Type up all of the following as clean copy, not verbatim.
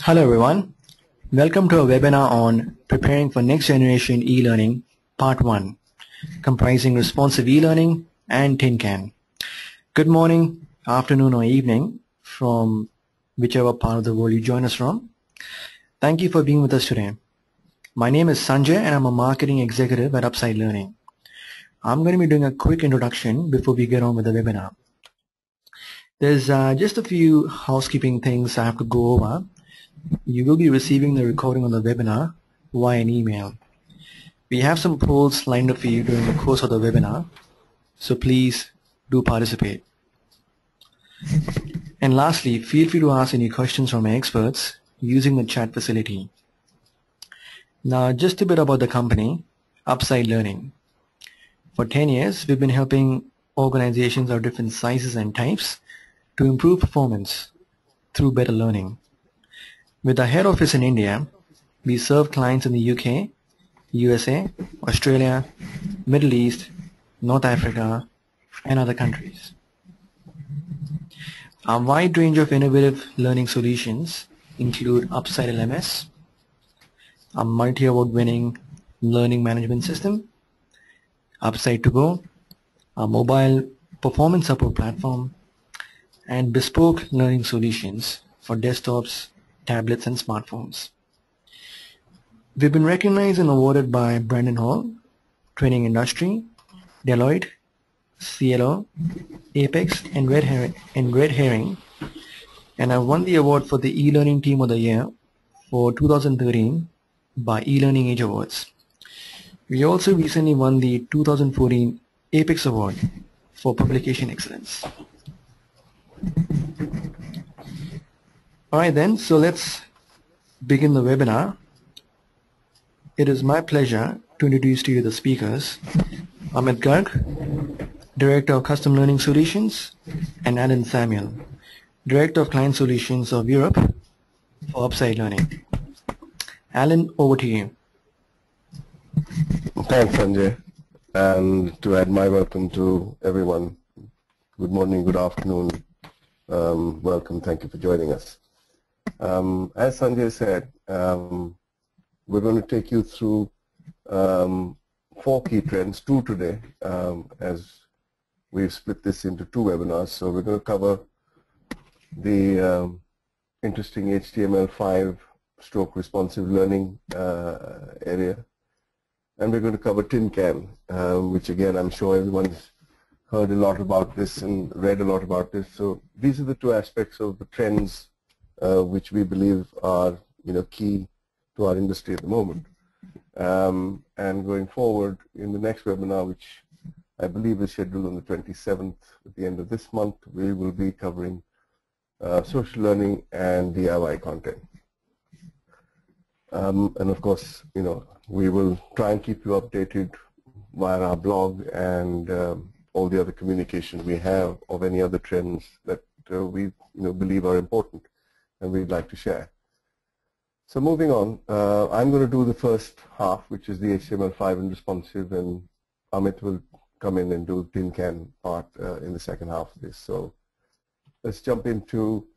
Hello everyone. Welcome to a webinar on preparing for next generation e-learning part 1, comprising responsive e-learning and tin can. Good morning, afternoon or evening from whichever part of the world you join us from. Thank you for being with us today. My name is Sanjay and I'm a marketing executive at Upside Learning. I'm going to be doing a quick introduction before we get on with the webinar. There's just a few housekeeping things I have to go over. You will be receiving the recording of the webinar via an email. We have some polls lined up for you during the course of the webinar, so please do participate. And lastly, feel free to ask any questions from our experts using the chat facility. Now, just a bit about the company, Upside Learning. For 10 years, we've been helping organizations of different sizes and types to improve performance through better learning. With our head office in India, we serve clients in the UK, USA, Australia, Middle East, North Africa, and other countries. Our wide range of innovative learning solutions include Upside LMS, a multi-award winning learning management system, Upside to Go, a mobile performance support platform, and bespoke learning solutions for desktops, tablets, and smartphones. We've been recognized and awarded by Brandon Hall, Training Industry, Deloitte, CLO, Apex, and Red Herring, and I won the award for the e-learning team of the year for 2013 by eLearning Age Awards. We also recently won the 2014 Apex Award for publication excellence. Alright then, so let's begin the webinar. It is my pleasure to introduce to you the speakers, Amit Garg, Director of Custom Learning Solutions, and Alan Samuel, Director of Client Solutions of Europe for Upside Learning. Alan, over to you. Thanks, Sanjay. And to add my welcome to everyone, good morning, good afternoon, welcome, thank you for joining us. As Sanjay said, we're going to take you through 4 key trends, 2 today, as we've split this into 2 webinars. So we're going to cover the interesting HTML5 stroke responsive learning area, and we're going to cover tin can, which again I'm sure everyone's heard a lot about this and read a lot about this. So these are the 2 aspects of the trends which we believe are key to our industry at the moment. And going forward in the next webinar, which I believe is scheduled on the 27th at the end of this month, we will be covering social learning and DIY content. And of course, we will try and keep you updated via our blog and all the other communication we have of any other trends that we believe are important and we'd like to share. So moving on, I'm going to do the first half, which is the HTML5 and responsive, and Amit will come in and do the tin can part in the second half of this. So let's jump into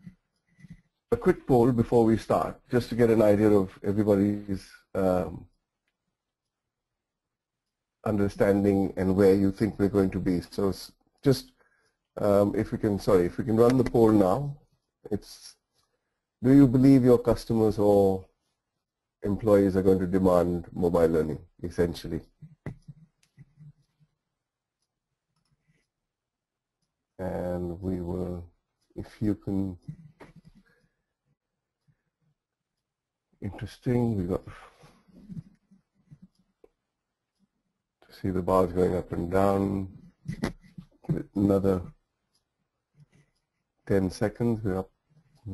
a quick poll before we start, just to get an idea of everybody's understanding and where you think we're going to be. So just if we can run the poll now. It's, do you believe your customers or employees are going to demand mobile learning, essentially? And we will, if you can, interesting, we got to see the bars going up and down. Another 10 seconds, we're up.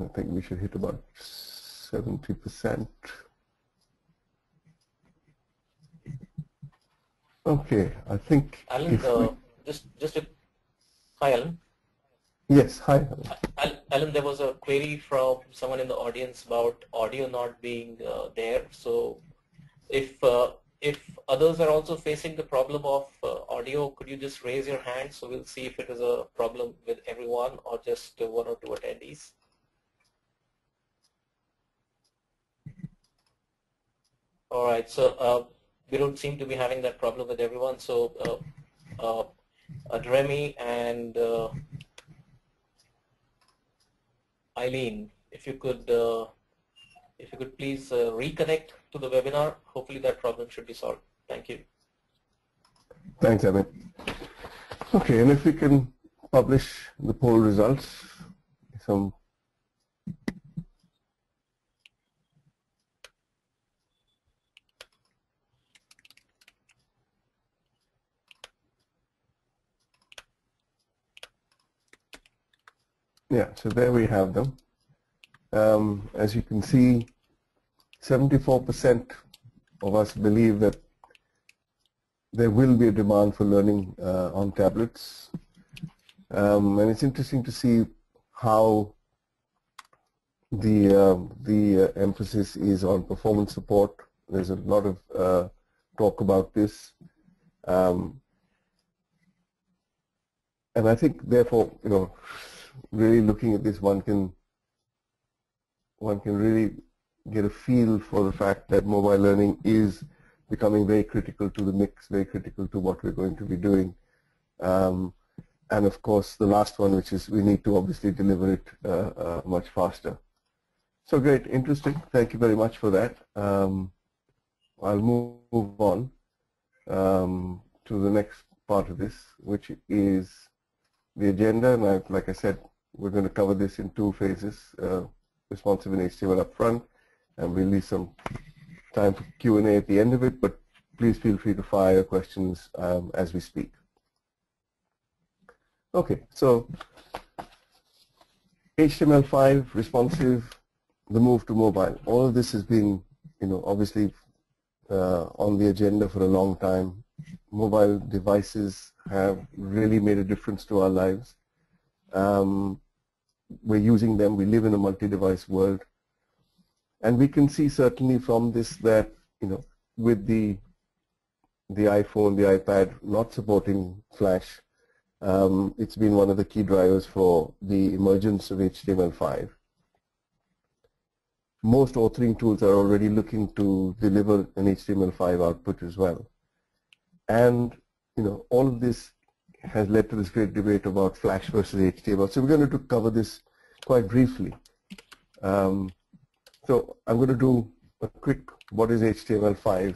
I think we should hit about 70%. Okay, I think. Alan, hi, Alan. Yes, hi. Alan, there was a query from someone in the audience about audio not being there. So, if others are also facing the problem of audio, could you just raise your hand so we'll see if it is a problem with everyone or just 1 or 2 attendees? All right, so we don't seem to be having that problem with everyone. So Remy and Eileen, if you could please reconnect to the webinar, hopefully that problem should be solved. Thank you. Thanks, Amit. Okay, and if we can publish the poll results, yeah, so there we have them. As you can see, 74% of us believe that there will be a demand for learning on tablets. And it's interesting to see how the emphasis is on performance support. There's a lot of talk about this. And I think, therefore, really looking at this, one can really get a feel for the fact that mobile learning is becoming very critical to the mix, very critical to what we're going to be doing. And of course, the last one, which is we need to obviously deliver it much faster. So great, interesting. Thank you very much for that. I'll move on to the next part of this, which is the agenda. And like I said, we're going to cover this in two phases, responsive and HTML up front, and we'll leave some time for Q&A at the end of it, but please feel free to fire questions as we speak. Okay, so HTML5, responsive, the move to mobile. All of this has been, obviously on the agenda for a long time. Mobile devices have really made a difference to our lives. We're using them. We live in a multi-device world. And we can see certainly from this that, with the iPhone, the iPad not supporting Flash, it's been one of the key drivers for the emergence of HTML5. Most authoring tools are already looking to deliver an HTML5 output as well. And, all of this has led to this great debate about Flash versus HTML. So we're going to cover this quite briefly. So I'm going to do a quick what is HTML5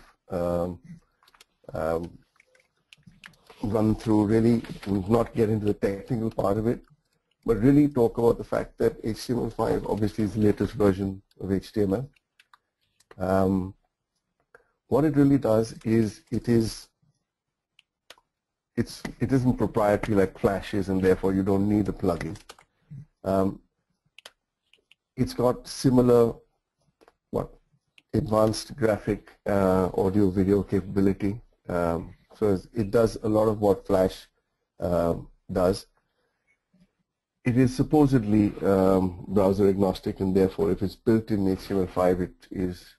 run through, really not get into the technical part of it, but really talk about the fact that HTML5 obviously is the latest version of HTML. What it really does is it isn't proprietary like Flash is, and therefore you don't need a plugin. It's got similar advanced graphic audio video capability. So it does a lot of what Flash does. It is supposedly browser agnostic, and therefore if it's built in HTML5, it is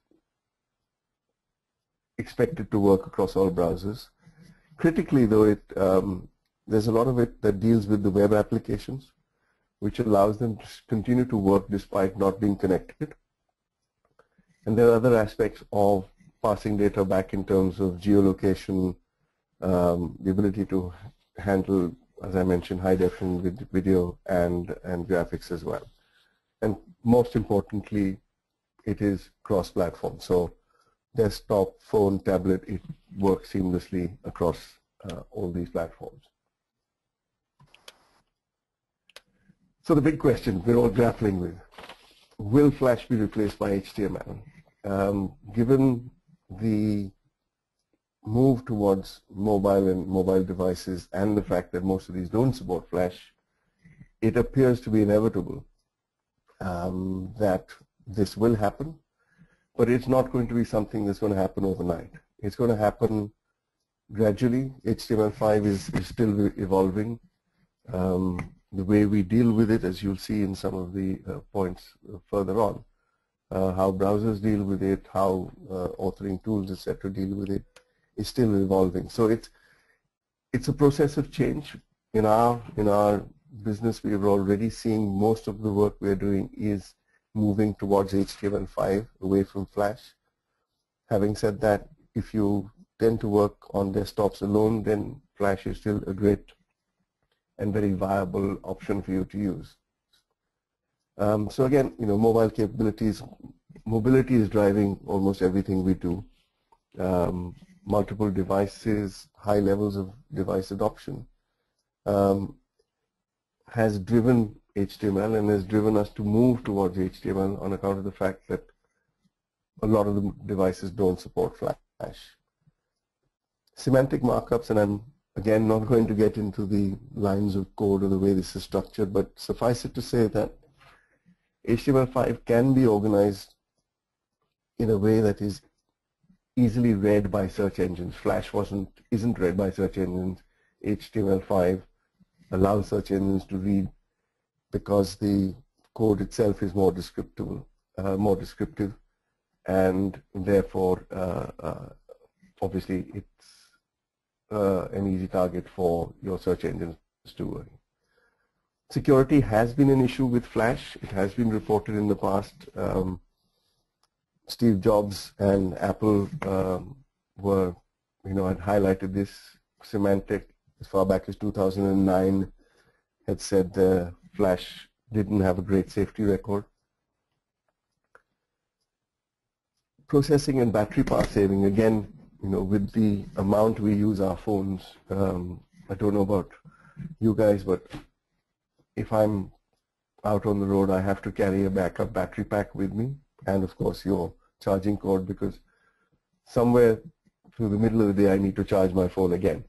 expected to work across all browsers. Critically though, there's a lot of it that deals with the web applications, which allows them to continue to work despite not being connected. And there are other aspects of passing data back in terms of geolocation, the ability to handle, as I mentioned, high definition video and graphics as well. And most importantly, it is cross-platform. So desktop, phone, tablet, it works seamlessly across all these platforms. So the big question we're all grappling with, will Flash be replaced by HTML? Given the move towards mobile and mobile devices and the fact that most of these don't support Flash, it appears to be inevitable that this will happen, but it's not going to be something that's going to happen overnight. It's going to happen gradually. HTML5 is still evolving. The way we deal with it, as you'll see in some of the points further on, how browsers deal with it, how authoring tools, etc., deal with it, is still evolving. So it's a process of change. In our business, we are already seeing most of the work we're doing is moving towards HTML5 away from Flash. Having said that, if you tend to work on desktops alone, then Flash is still a great and very viable option for you to use. So again, mobile capabilities, mobility is driving almost everything we do. Multiple devices, high levels of device adoption has driven HTML and has driven us to move towards HTML on account of the fact that a lot of the devices don't support Flash. Semantic markups, and I'm again not going to get into the lines of code or the way this is structured, but suffice it to say that HTML5 can be organized in a way that is easily read by search engines. Flash isn't read by search engines. HTML5 allows search engines to read because the code itself is more descriptive, and therefore obviously it's an easy target for your search engines to. Security has been an issue with Flash. It has been reported in the past. Steve Jobs and Apple had highlighted this. Symantec, as far back as 2009, had said Flash didn't have a great safety record. Processing and battery power saving, again, with the amount we use our phones, I don't know about you guys, but if I'm out on the road, I have to carry a backup battery pack with me, and of course your charging cord, because somewhere through the middle of the day I need to charge my phone again.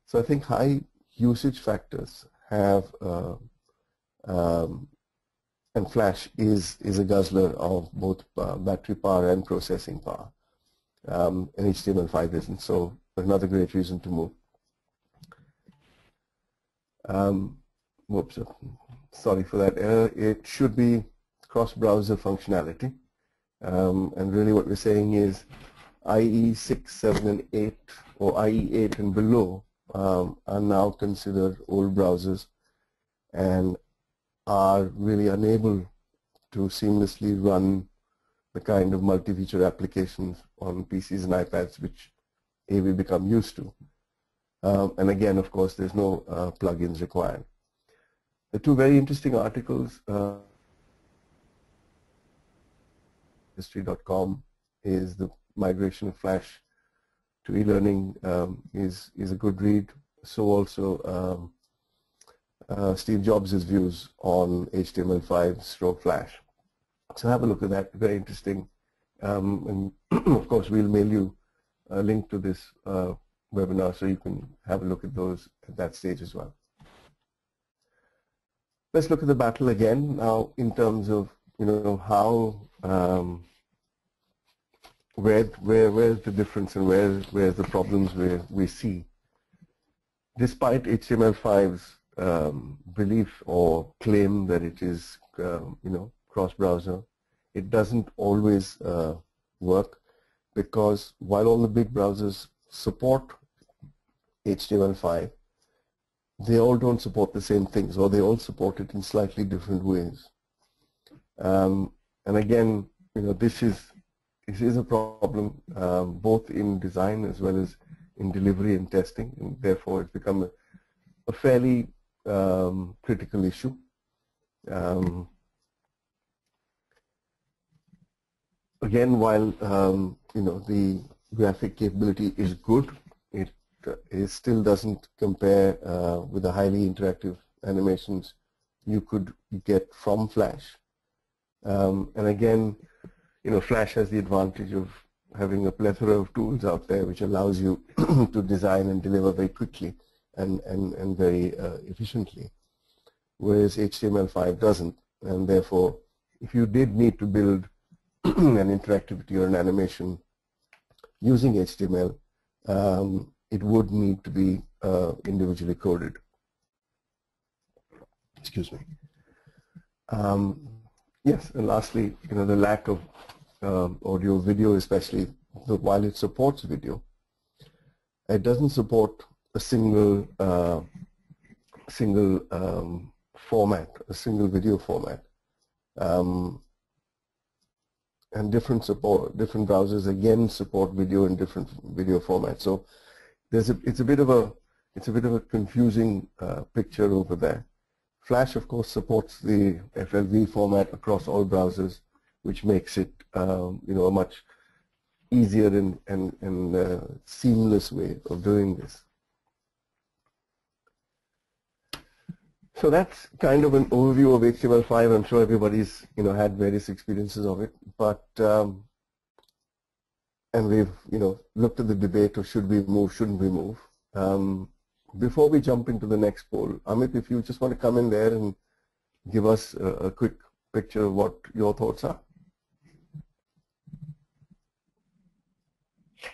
So I think high usage factors have, and Flash is a guzzler of both battery power and processing power, and HTML5 isn't, so another great reason to move. Whoops, sorry for that error. It should be cross-browser functionality, and really what we're saying is IE 6, 7, and 8, or IE 8 and below are now considered old browsers and are really unable to seamlessly run the kind of multi-feature applications on PCs and iPads which we become used to. And again, of course, there's no plugins required. The two very interesting articles, history.com is the migration of Flash to eLearning is a good read. So also Steve Jobs' views on HTML5 / Flash. So have a look at that, very interesting. And of course we'll mail you a link to this webinar so you can have a look at those at that stage as well. Let's look at the battle again now in terms of how where's the difference and where's the problems we see. Despite HTML5's belief or claim that it is cross-browser, it doesn't always work, because while all the big browsers support HTML5, they all don't support the same things, or they all support it in slightly different ways. And again, this is a problem both in design as well as in delivery and testing, and therefore it's become a fairly critical issue. Again, while the graphic capability is good, it still doesn't compare with the highly interactive animations you could get from Flash. And again, Flash has the advantage of having a plethora of tools out there which allows you to design and deliver very quickly and very efficiently, whereas HTML5 doesn't. And therefore, if you did need to build an interactivity or an animation using HTML, it would need to be individually coded. Excuse me. Yes, and lastly, the lack of audio video, especially while it supports video, it doesn't support a single format, a single video format. and different browsers again support video in different video formats. So it's a bit of a confusing picture over there. Flash, of course, supports the FLV format across all browsers, which makes it a much easier and seamless way of doing this. So that's kind of an overview of HTML5. I'm sure everybody's had various experiences of it, but and we've looked at the debate of should we move, shouldn't we move. Before we jump into the next poll, Amit, if you just want to come in there and give us a quick picture of what your thoughts are.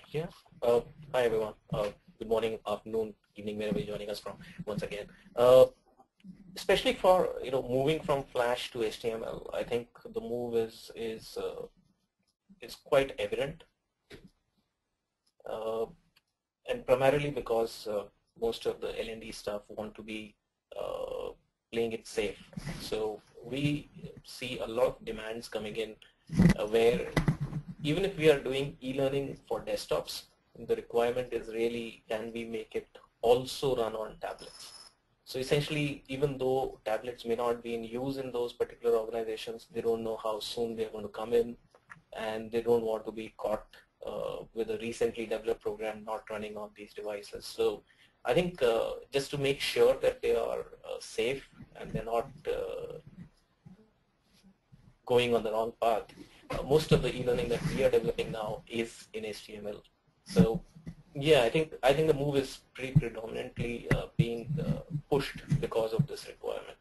Yeah. Hi everyone. Good morning, afternoon, evening, wherever you're joining us from. Once again, especially for moving from Flash to HTML, I think the move is quite evident, and primarily because most of the L&D staff want to be playing it safe. So we see a lot of demands coming in where even if we are doing e-learning for desktops, the requirement is really, can we make it also run on tablets? So essentially, even though tablets may not be in use in those particular organizations, they don't know how soon they're going to come in, and they don't want to be caught with a recently developed program not running on these devices. So I think just to make sure that they are safe and they're not going on the wrong path, most of the e-learning that we are developing now is in HTML. So yeah, I think the move is pretty predominantly being pushed because of this requirement.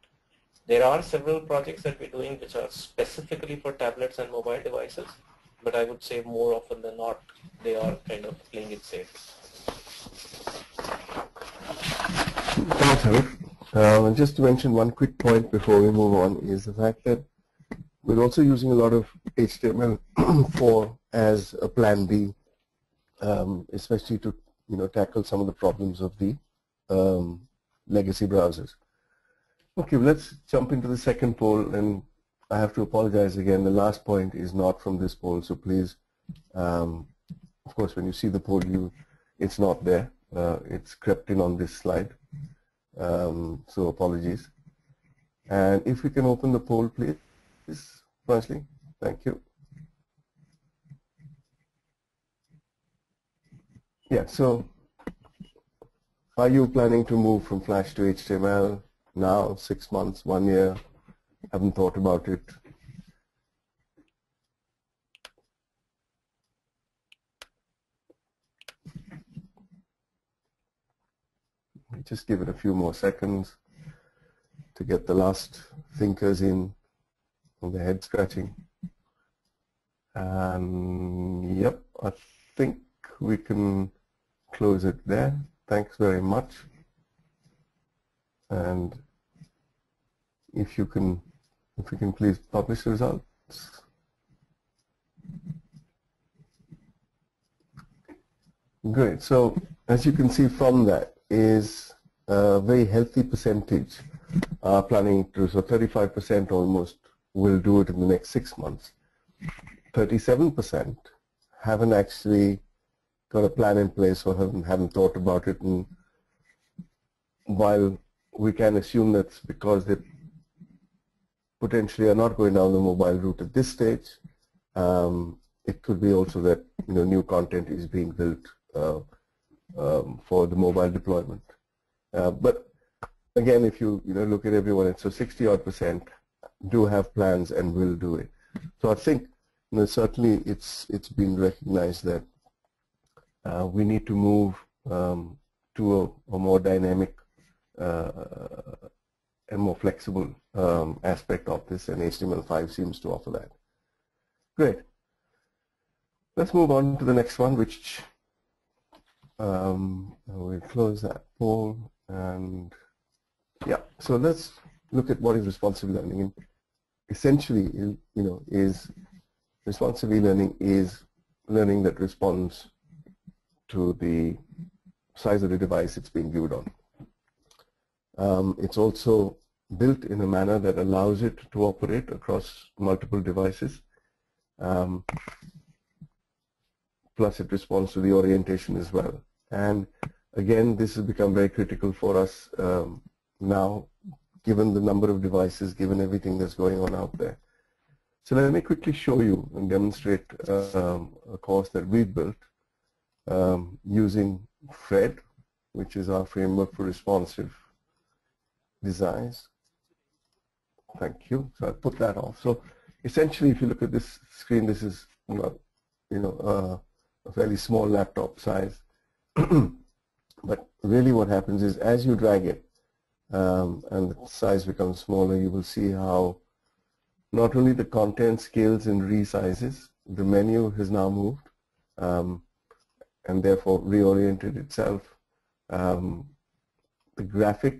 There are several projects that we're doing which are specifically for tablets and mobile devices, but I would say more often than not, they are kind of playing it safe. Thanks, Harif. Just to mention one quick point before we move on is the fact that we're also using a lot of HTML4 as a plan B, especially to tackle some of the problems of the legacy browsers. Okay, let's jump into the second poll, and I have to apologize again. The last point is not from this poll, so please, of course, when you see the poll, it's not there. It's crept in on this slide, so apologies. And if we can open the poll, please, Fransley, thank you. Yeah, so are you planning to move from Flash to HTML now, 6 months, 1 year? Haven't thought about it? Just give it a few more seconds to get the last thinkers in on the head scratching. And yep, I think we can close it there. Thanks very much. And if we can please publish the results. Great. So as you can see from that is a very healthy percentage planning to, so 35% almost will do it in the next 6 months. 37% haven't actually got a plan in place or haven't thought about it, and while we can assume that's because they potentially are not going down the mobile route at this stage, it could be also that new content is being built for the mobile deployment. But again, if you look at everyone, it's so 60-odd% do have plans and will do it. So I think certainly it's been recognized that we need to move to a more dynamic and more flexible aspect of this, and HTML5 seems to offer that. Great. Let's move on to the next one, which we'll close that poll. And yeah, so let's look at what is responsive learning. And essentially, is responsive e-learning is learning that responds to the size of the device it's being viewed on. It's also built in a manner that allows it to operate across multiple devices. plus it responds to the orientation as well. And again, this has become very critical for us now, given the number of devices, given everything that's going on out there. So let me quickly show you and demonstrate a course that we've built using FRED, which is our framework for responsive designs. Thank you. So I'll put that off. So essentially, if you look at this screen, this is a fairly small laptop size. But really what happens is as you drag it and the size becomes smaller, you will see how not only the content scales and resizes, the menu has now moved and therefore reoriented itself. The graphic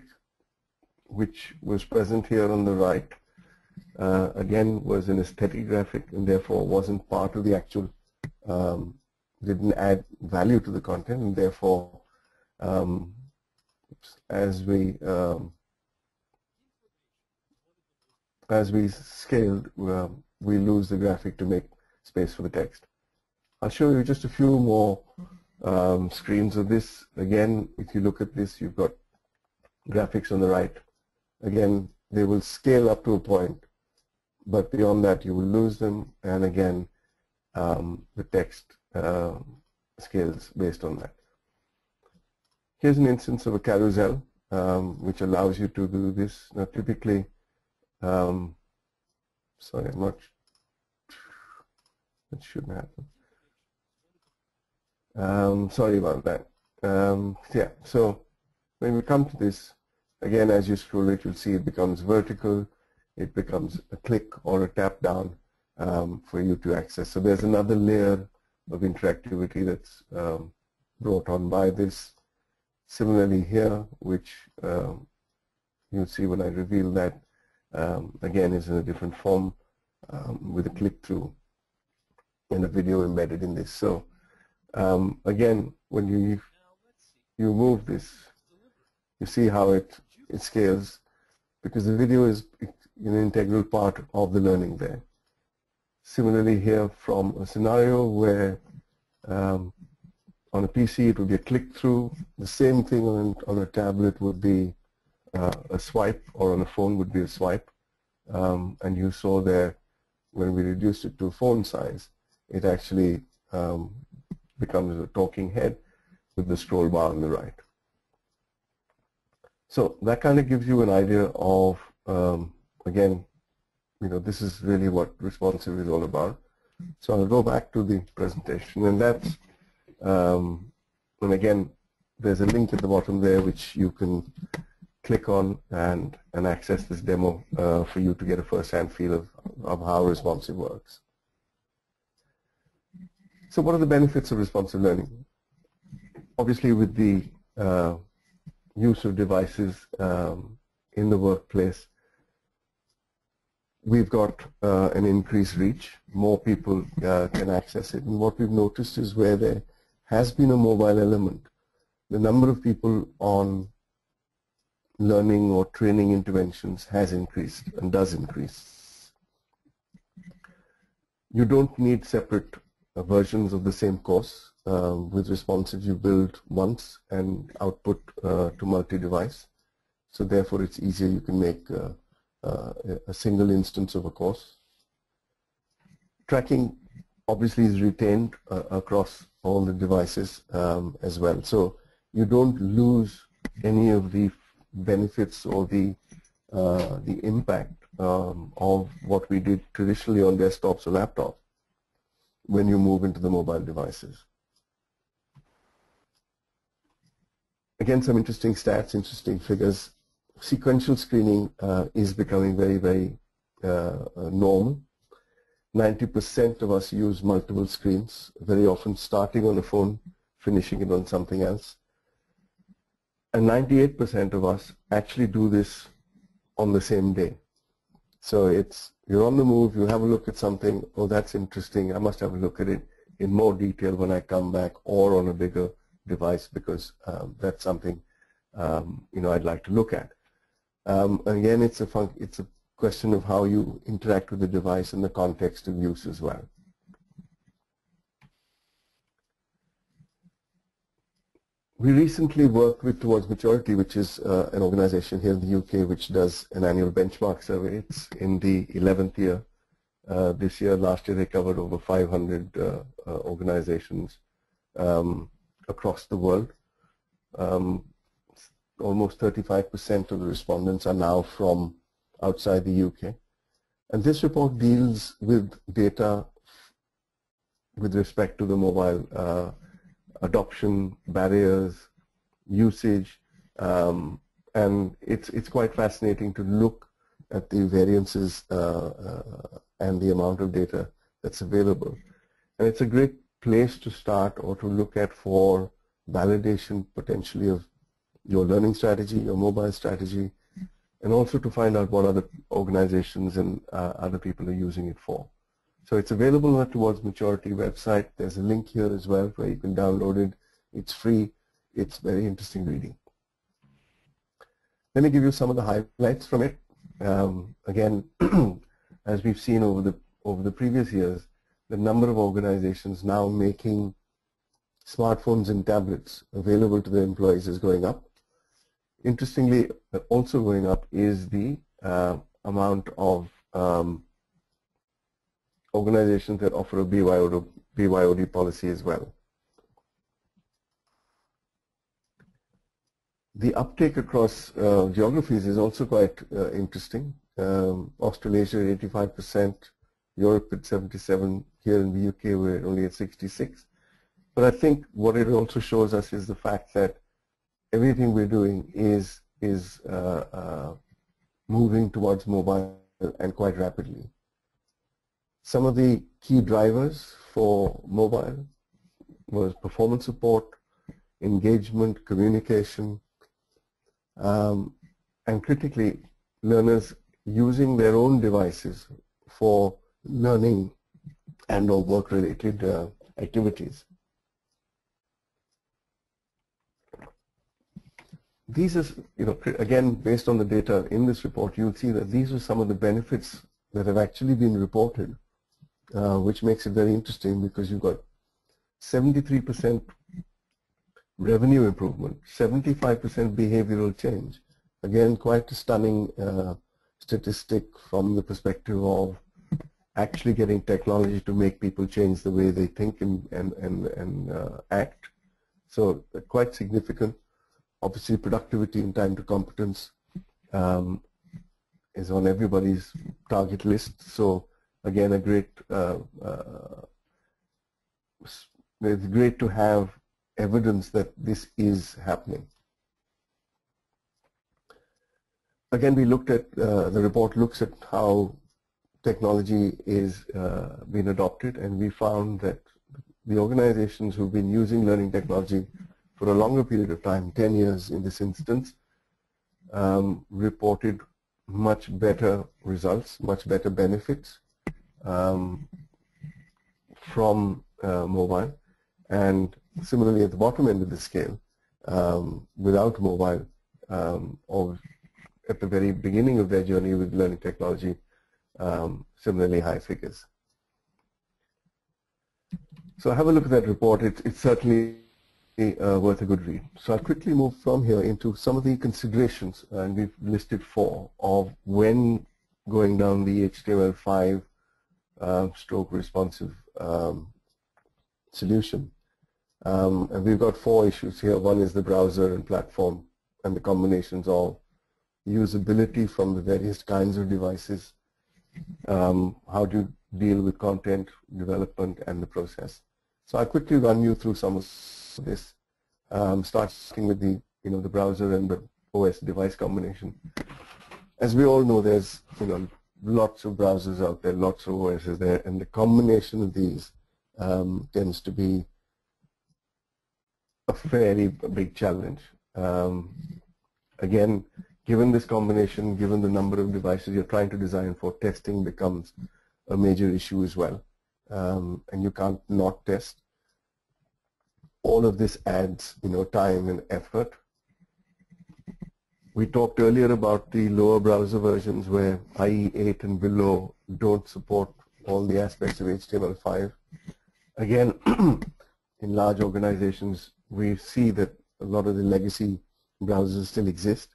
which was present here on the right again was an aesthetic graphic and therefore wasn't part of the actual, didn't add value to the content, and therefore as we scaled, we lose the graphic to make space for the text. I'll show you just a few more screens of this. Again, if you look at this, you've got graphics on the right. Again, they will scale up to a point, but beyond that you will lose them, and again the text scales based on that. Here's an instance of a carousel which allows you to do this. Now typically, sorry, I'm not, that shouldn't happen. Sorry about that. Yeah, so when we come to this, again, as you scroll it, you'll see it becomes vertical, it becomes a click or a tap down for you to access. So there's another layer of interactivity that's brought on by this. Similarly here, which you'll see when I reveal that, again is in a different form with a click-through and a video embedded in this. So again, when you move this, you see how it scales, because the video is an integral part of the learning there. Similarly here, from a scenario where on a PC it would be a click-through, the same thing on a tablet would be a swipe, or on a phone would be a swipe. And you saw there, when we reduced it to a phone size, it actually becomes a talking head with the scroll bar on the right. So that kind of gives you an idea of, again, this is really what responsive is all about. So I'll go back to the presentation, and that's, and again, there's a link at the bottom there which you can click on and access this demo for you to get a first-hand feel of how responsive works. So what are the benefits of responsive learning? Obviously, with the use of devices in the workplace, we've got an increased reach. More people can access it. And what we've noticed is where there has been a mobile element, the number of people on learning or training interventions has increased and does increase. You don't need separate versions of the same course. With responsive, you build once and output to multi-device. So therefore, it's easier. You can make a single instance of a course. Tracking obviously is retained across all the devices as well. So you don't lose any of the benefits or the impact of what we did traditionally on desktops or laptops when you move into the mobile devices. Again, some interesting stats, interesting figures. Sequential screening is becoming very, very normal. 90% of us use multiple screens, very often starting on a phone, finishing it on something else. And 98% of us actually do this on the same day. So you're on the move, you have a look at something, oh, that's interesting, I must have a look at it in more detail when I come back, or on a bigger device, because that's something I'd like to look at. Again, it's a question of how you interact with the device and the context of use as well. We recently worked with Towards Maturity, which is an organization here in the UK which does an annual benchmark survey. It's in the 11th year. This year, last year, they covered over 500 organizations across the world. Almost 35% of the respondents are now from outside the UK. And this report deals with data with respect to the mobile adoption, barriers, usage, and it's quite fascinating to look at the variances and the amount of data that's available. And it's a great place to start or to look at for validation potentially of your learning strategy, your mobile strategy, and also to find out what other organizations and other people are using it for. So it's available on the Towards Maturity website. There's a link here as well where you can download it. It's free. It's very interesting reading. Let me give you some of the highlights from it. Again, as we've seen over the previous years, the number of organizations now making smartphones and tablets available to their employees is going up. Interestingly, also going up is the amount of organizations that offer a BYOD policy as well. The uptake across geographies is also quite interesting. Australasia at 85%, Europe at 77%, here in the UK we're only at 66%. But I think what it also shows us is the fact that everything we're doing is moving towards mobile and quite rapidly. Some of the key drivers for mobile was performance support, engagement, communication, and critically, learners using their own devices for learning and or work-related activities. These are, again, based on the data in this report, you'll see that these are some of the benefits that have actually been reported, which makes it very interesting because you've got 73% revenue improvement, 75% behavioral change. Again, quite a stunning statistic from the perspective of actually getting technology to make people change the way they think and act. So quite significant. Obviously, productivity and time to competence is on everybody's target list. So again, it's great to have evidence that this is happening. Again, we looked at, the report looks at how technology is being adopted, and we found that the organizations who've been using learning technology for a longer period of time, 10 years in this instance, reported much better results, much better benefits from mobile. And similarly, at the bottom end of the scale, without mobile, or at the very beginning of their journey with learning technology, similarly high figures. So have a look at that report. It's certainly worth a good read. So I'll quickly move from here into some of the considerations, and we've listed 4 of when going down the HTML5 stroke responsive solution. And we've got 4 issues here. One is the browser and platform and the combinations of usability from the various kinds of devices, how to deal with content development and the process. So I'll quickly run you through some of this, starting with the browser and the OS device combination. As we all know, there's lots of browsers out there, lots of OSs there, and the combination of these tends to be a fairly big challenge. Again, given this combination, given the number of devices you're trying to design for, testing becomes a major issue as well, and you can't not test. All of this adds time and effort. We talked earlier about the lower browser versions where IE 8 and below don't support all the aspects of HTML5. Again, in large organizations, we see that a lot of the legacy browsers still exist,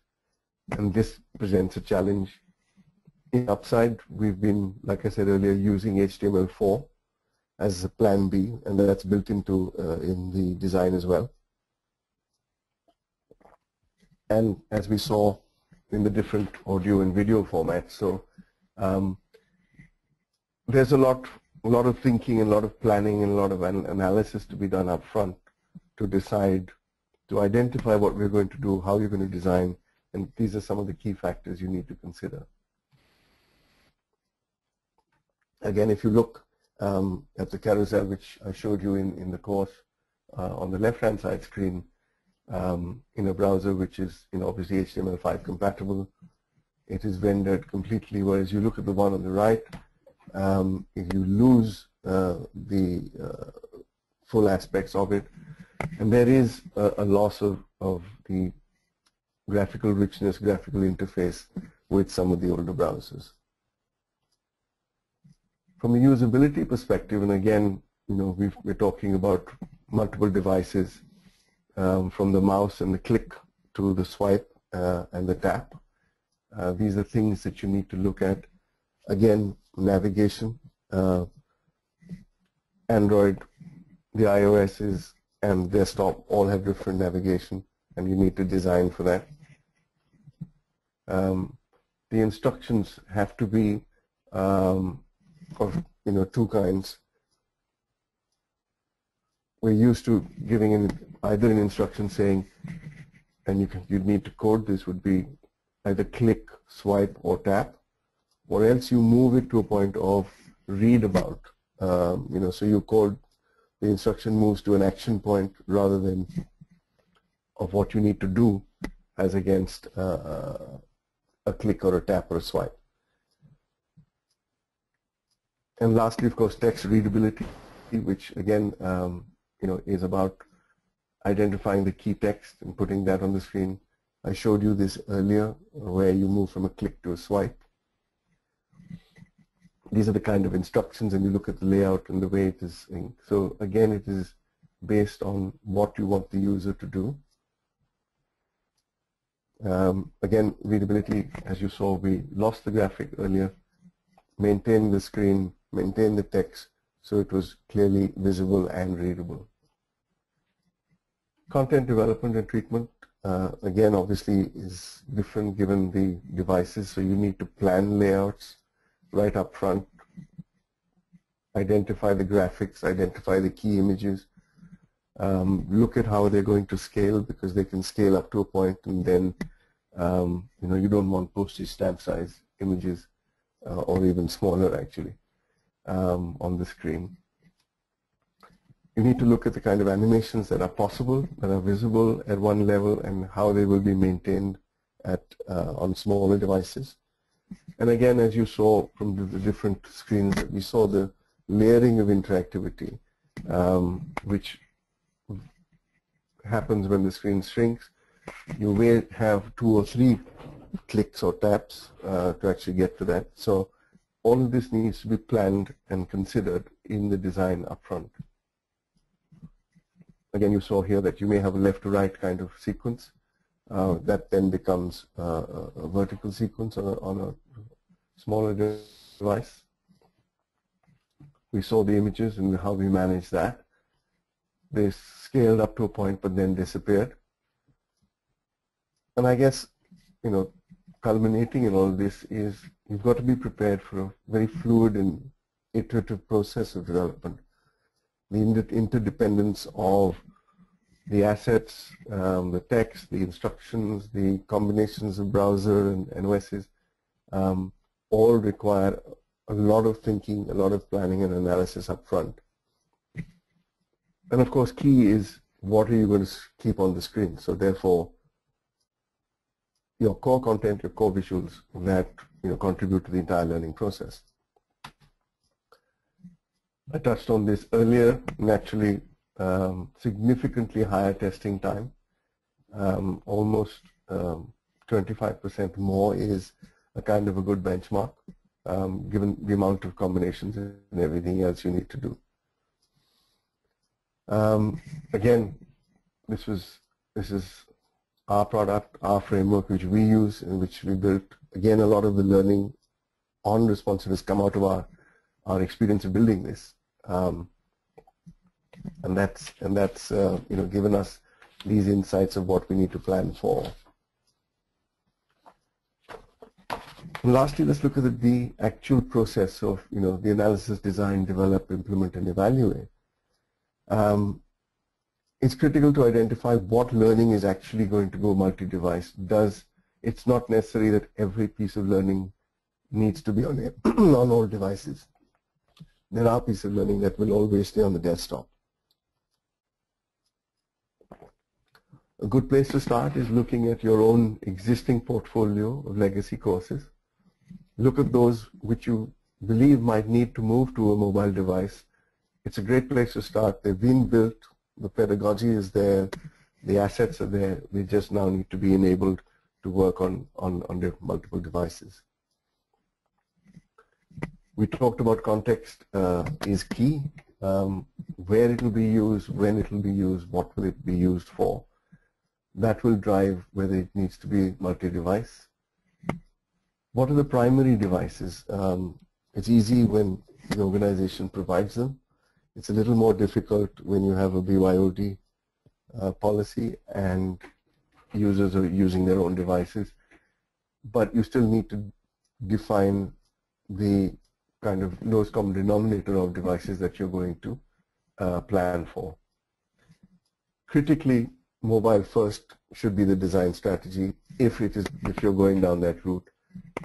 and this presents a challenge. In Upside, we've been, like I said earlier, using HTML4 as a plan B, and that's built into in the design as well. And as we saw in the different audio and video formats, so there's a lot of thinking and a lot of planning and a lot of analysis to be done up front to decide, to identify what we're going to do, how you're going to design, and these are some of the key factors you need to consider. Again, if you look at the carousel which I showed you in the course on the left-hand side screen, in a browser which is obviously HTML5 compatible, it is rendered completely, whereas you look at the one on the right, if you lose the full aspects of it, and there is a loss of the graphical richness, graphical interface with some of the older browsers. From a usability perspective, and again, we're talking about multiple devices, from the mouse and the click to the swipe and the tap. These are things that you need to look at. Again, navigation, Android, the iOS's and desktop all have different navigation, and you need to design for that. The instructions have to be of two kinds. We're used to giving either an instruction saying, and you'd need to code this, would be either click, swipe, or tap, or else you move it to a point of read about. So you code, the instruction moves to an action point rather than of what you need to do as against a click or a tap or a swipe. And lastly, of course, text readability, which again, is about identifying the key text and putting that on the screen. I showed you this earlier, where you move from a click to a swipe. These are the kind of instructions, and you look at the layout and the way it is. So again, it is based on what you want the user to do. Again, readability, as you saw, we lost the graphic earlier. Maintain the screen, maintain the text, so it was clearly visible and readable. Content development and treatment, again, obviously is different given the devices, so you need to plan layouts right up front, identify the graphics, identify the key images, look at how they're going to scale, because they can scale up to a point, and then you don't want postage stamp size images, or even smaller actually, on the screen. You need to look at the kind of animations that are possible, that are visible at one level, and how they will be maintained on smaller devices. And again, as you saw from the different screens that we saw, the layering of interactivity, which happens when the screen shrinks. You may have 2 or 3 clicks or taps to actually get to that. So all of this needs to be planned and considered in the design upfront. Again, you saw here that you may have a left to right kind of sequence that then becomes a vertical sequence on a smaller device. We saw the images and how we managed that. They scaled up to a point but then disappeared. And I guess, culminating in all this is you've got to be prepared for a very fluid and iterative process of development. The interdependence of the assets, the text, the instructions, the combinations of browser and OSs, all require a lot of thinking, a lot of planning and analysis up front. And of course, key is what are you going to keep on the screen. So therefore, your core content, your core visuals that contribute to the entire learning process. I touched on this earlier. Naturally, significantly higher testing time, almost 25% more is a kind of a good benchmark, given the amount of combinations and everything else you need to do. Again, this was This is our product, our framework, which we use and which we built. Again, a lot of the learning on responsiveness come out of our experience of building this, and that's given us these insights of what we need to plan for. And lastly, let's look at the actual process of the analysis, design, develop, implement, and evaluate. It's critical to identify what learning is actually going to go multi-device. It's not necessary that every piece of learning needs to be on all devices. There are pieces of learning that will always stay on the desktop. A good place to start is looking at your own existing portfolio of legacy courses. Look at those which you believe might need to move to a mobile device. It's a great place to start. They've been built. The pedagogy is there. The assets are there. They just now need to be enabled to work on their multiple devices. We talked about context is key. Where it will be used, when it will be used, what will it be used for. That will drive whether it needs to be multi-device. What are the primary devices? It's easy when the organization provides them. It's a little more difficult when you have a BYOD policy and users are using their own devices. But you still need to define the kind of lowest common denominator of devices that you're going to plan for. Critically, mobile first should be the design strategy if you're going down that route,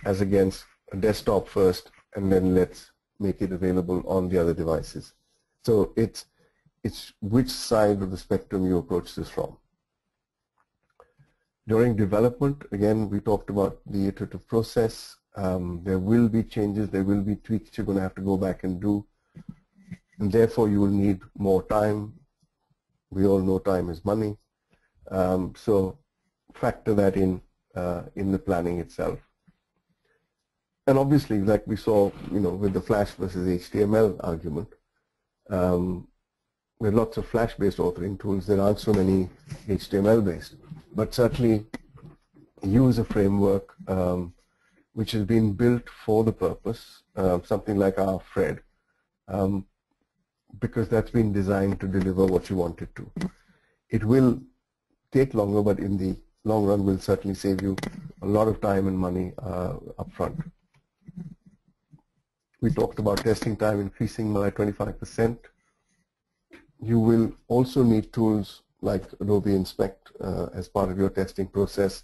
as against a desktop first and then let's make it available on the other devices. So it's which side of the spectrum you approach this from. During development, again, we talked about the iterative process. There will be changes, there will be tweaks you're going to have to go back and do, and therefore you will need more time. We all know time is money, so factor that in the planning itself. And obviously, like we saw, with the Flash versus HTML argument, with lots of Flash-based authoring tools, there aren't so many HTML-based, but certainly use a framework which has been built for the purpose, something like our Fred, because that's been designed to deliver what you want it to. It will take longer, but in the long run will certainly save you a lot of time and money up front. We talked about testing time increasing by 25%. You will also need tools like Adobe Inspect as part of your testing process.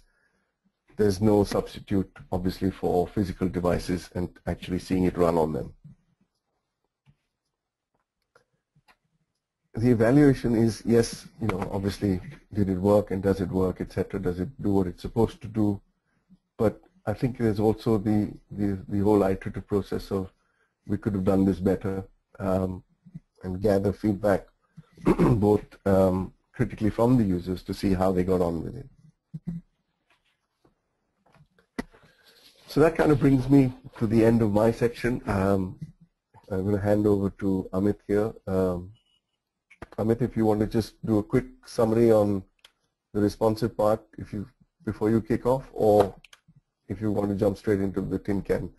There's no substitute, obviously, for physical devices and actually seeing it run on them. The evaluation is, yes, obviously, did it work and does it work, etc. Does it do what it's supposed to do? But I think there's also the whole iterative process of we could have done this better, and gather feedback both critically from the users to see how they got on with it. So that kind of brings me to the end of my section. I'm going to hand over to Amit here. Amit, if you want to just do a quick summary on the responsive part before you kick off, or if you want to jump straight into the tin can,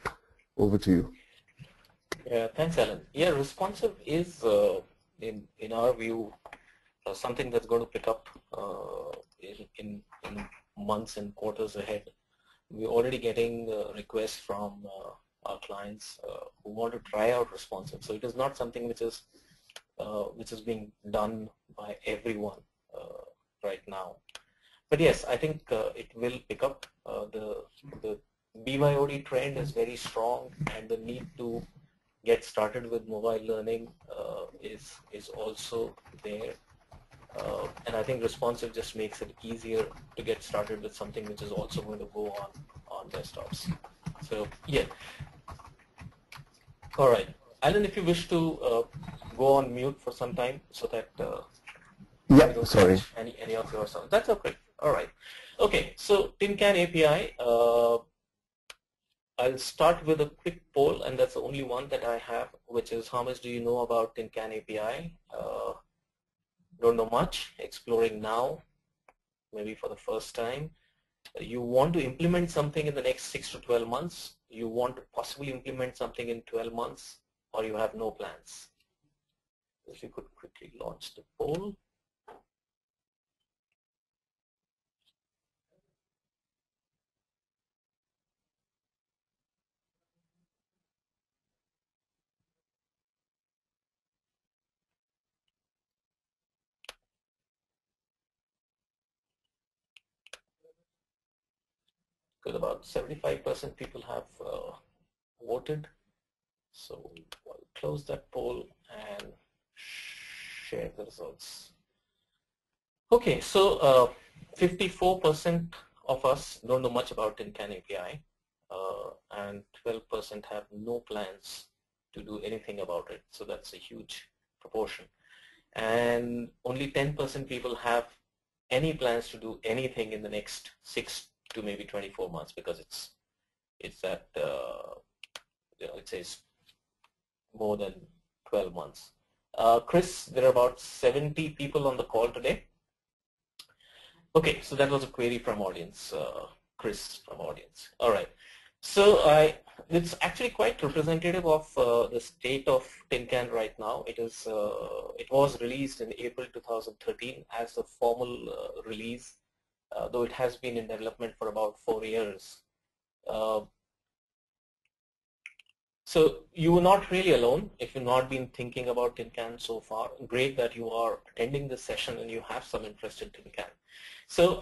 over to you. Yeah, thanks, Alan. Yeah, responsive is, in our view, something that's going to pick up in months and quarters ahead. We're already getting requests from our clients who want to try out responsive. So it is not something which is being done by everyone right now. But yes, I think it will pick up. The BYOD trend is very strong, and the need to get started with mobile learning is also there. And I think responsive just makes it easier to get started with something which is also going to go on desktops. So yeah. All right, Alan, if you wish to go on mute for some time so that yeah, sorry, any of your sounds. That's okay. All right. Okay. So Tin Can API. I'll start with a quick poll, and that's the only one that I have, which is how much do you know about Tin Can API? Don't know much. Exploring now. maybe for the first time. You want to implement something in the next 6 to 12 months. You want to possibly implement something in 12 months, or you have no plans. If you could quickly launch the poll. Because about 75% people have voted. So I'll close that poll and share the results. Okay, so 54% of us don't know much about Tin Can API, and 12% have no plans to do anything about it. So that's a huge proportion. And only 10% people have any plans to do anything in the next 6 to maybe 24 months, because it's at it says more than 12 months. Chris, there are about 70 people on the call today. Okay, so that was a query from audience, Chris from audience. All right, so it's actually quite representative of the state of Tin Can right now. It was released in April 2013 as a formal release, though it has been in development for about 4 years. So you were not really alone if you've not been thinking about Tin Can so far. Great that you are attending this session and you have some interest in Tin Can. So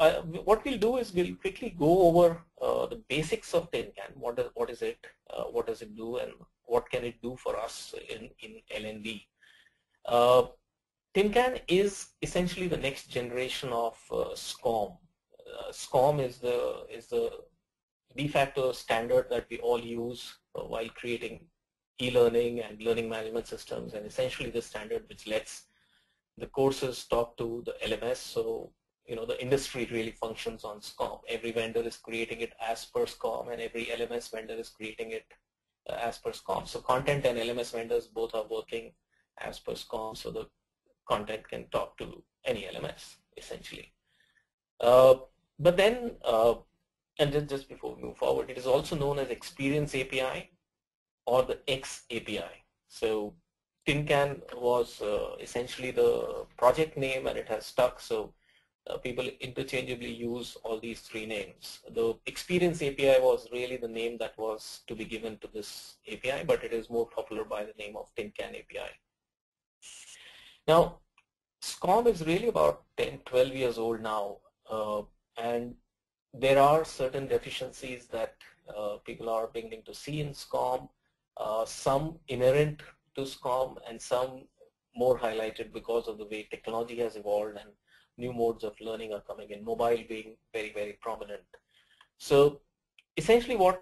what we'll do is we'll quickly go over the basics of Tin Can. What is it? What does it do? And what can it do for us in L&D? Tin Can is essentially the next generation of SCORM. SCORM is the de facto standard that we all use while creating e-learning and learning management systems, and essentially the standard which lets the courses talk to the LMS. So the industry really functions on SCORM. Every vendor is creating it as per SCORM, and every LMS vendor is creating it as per SCORM. So content and LMS vendors both are working as per SCORM, so the content can talk to any LMS essentially. But then and just before we move forward, it is also known as Experience API or the X API. So Tin Can was essentially the project name, and it has stuck. So people interchangeably use all these three names. The Experience API was really the name that was to be given to this API, but it is more popular by the name of Tin Can API. Now, SCORM is really about 10, 12 years old now, and there are certain deficiencies that people are beginning to see in SCORM, some inherent to SCORM and some more highlighted because of the way technology has evolved and new modes of learning are coming in, mobile being very, very prominent. So essentially what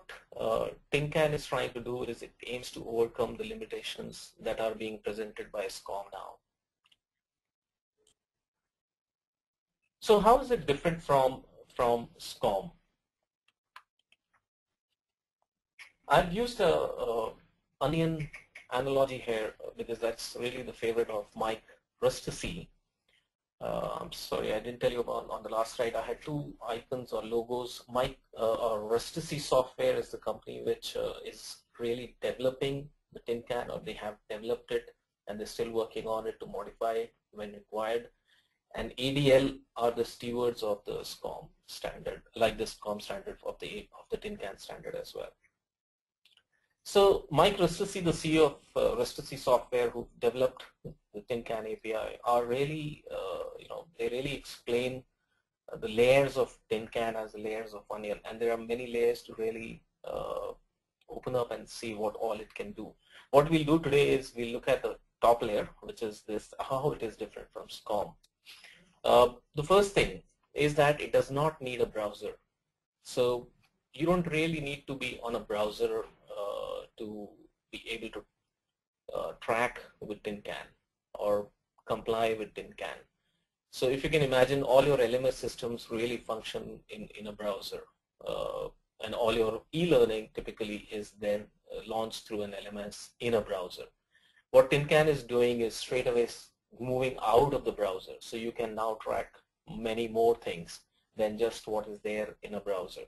Tin Can is trying to do is it aims to overcome the limitations that are being presented by SCORM now. So how is it different from SCORM? I've used a onion analogy here because that's really the favorite of Mike Rustasi. I'm sorry, I didn't tell you about on the last slide. I had two icons or logos. Mike Rustasi Software is the company which is really developing the Tin Can, or they have developed it and they're still working on it to modify it when required. And ADL are the stewards of the SCORM standard, like the SCORM standard of the Tin Can standard as well. So Mike Rustasi, the CEO of Rustasi Software, who developed the Tin Can API, are really, they really explain the layers of Tin Can as the layers of onion, and there are many layers to really open up and see what all it can do. What we'll do today is we'll look at the top layer, which is this, how it is different from SCORM. The first thing is that it does not need a browser. So you don't really need to be on a browser to be able to track with Tin Can or comply with Tin Can. So if you can imagine, all your LMS systems really function in a browser, and all your e-learning typically is then launched through an LMS in a browser. What Tin Can is doing is straight away moving out of the browser, so you can now track many more things. than just what is there in a browser.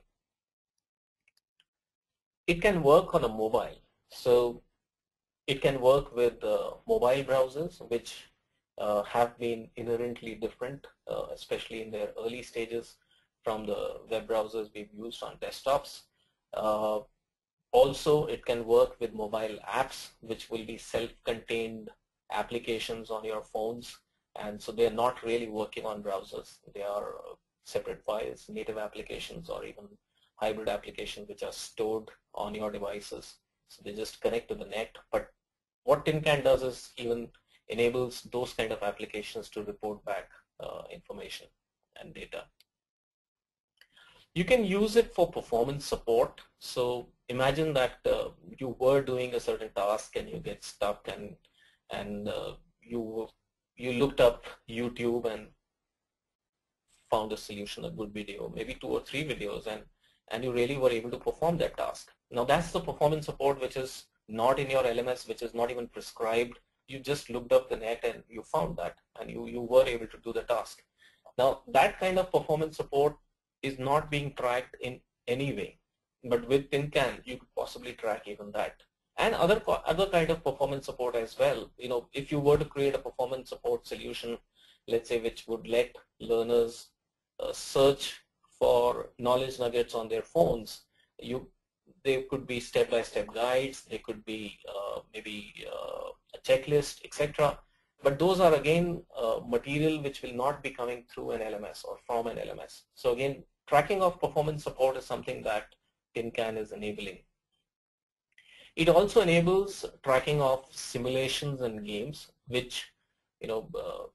It can work on a mobile. So it can work with mobile browsers, which have been inherently different, especially in their early stages from the web browsers we've used on desktops. Also, it can work with mobile apps, which will be self-contained applications on your phones. And so they're not really working on browsers. They are separate files, native applications, or even hybrid applications which are stored on your devices. So they just connect to the net. But what TinCan does is even enables those kind of applications to report back information and data. You can use it for performance support. So imagine that you were doing a certain task and you get stuck, and you looked up YouTube and found a solution, a good video, maybe 2 or 3 videos, and you really were able to perform that task. Now that's the performance support which is not in your LMS, which is not even prescribed. You just looked up the net and you found that, and you were able to do the task. Now that kind of performance support is not being tracked in any way, but with TinCan you could possibly track even that, and other kind of performance support as well. You know, if you were to create a performance support solution, let's say, which would let learners search for knowledge nuggets on their phones, they could be step-by-step guides, they could be maybe a checklist, etc. But those are again material which will not be coming through an LMS or from an LMS. So again, tracking of performance support is something that TinCan is enabling. It also enables tracking of simulations and games, which, you know,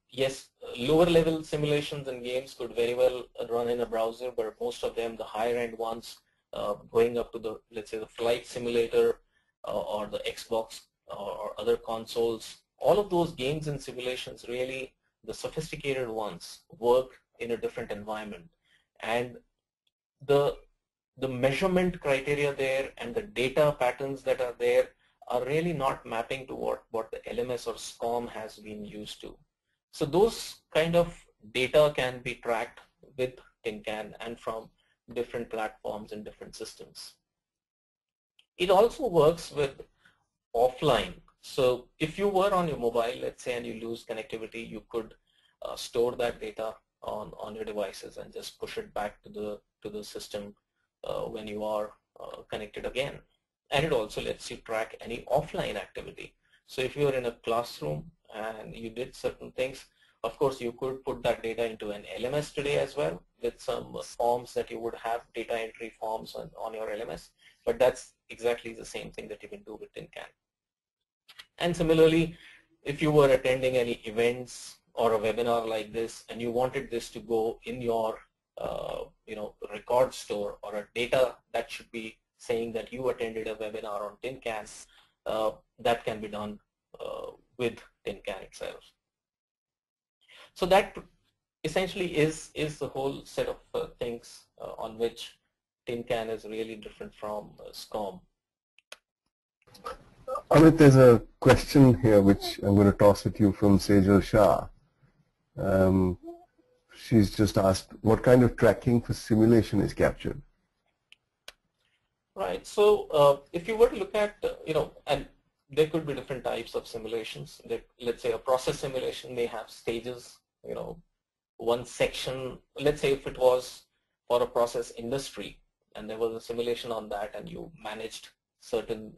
yes, lower level simulations and games could very well run in a browser, but most of them, the higher end ones, going up to the, let's say, the flight simulator or the Xbox or other consoles, all of those games and simulations, really the sophisticated ones, work in a different environment, and the measurement criteria there and the data patterns that are there are really not mapping to what the LMS or SCORM has been used to. So those kind of data can be tracked with TinCan and from different platforms and different systems. It also works with offline. So if you were on your mobile, let's say, and you lose connectivity, you could store that data on your devices and just push it back to the system when you are connected again. And it also lets you track any offline activity. So if you're in a classroom and you did certain things, of course you could put that data into an LMS today as well, with some forms that you would have, data entry forms on your LMS, but that's exactly the same thing that you can do with TinCan. And similarly, if you were attending any events or a webinar like this and you wanted this to go in your record store or a data that should be saying that you attended a webinar on TinCan, that can be done with TinCan itself. So that essentially is the whole set of things on which TinCan is really different from SCORM. Amit, there's a question here which I'm going to toss at you from Sejal Shah. She's just asked, what kind of tracking for simulation is captured? Right. So if you were to look at, and there could be different types of simulations. Let's say a process simulation may have stages. One section, let's say if it was for a process industry and there was a simulation on that and you managed certain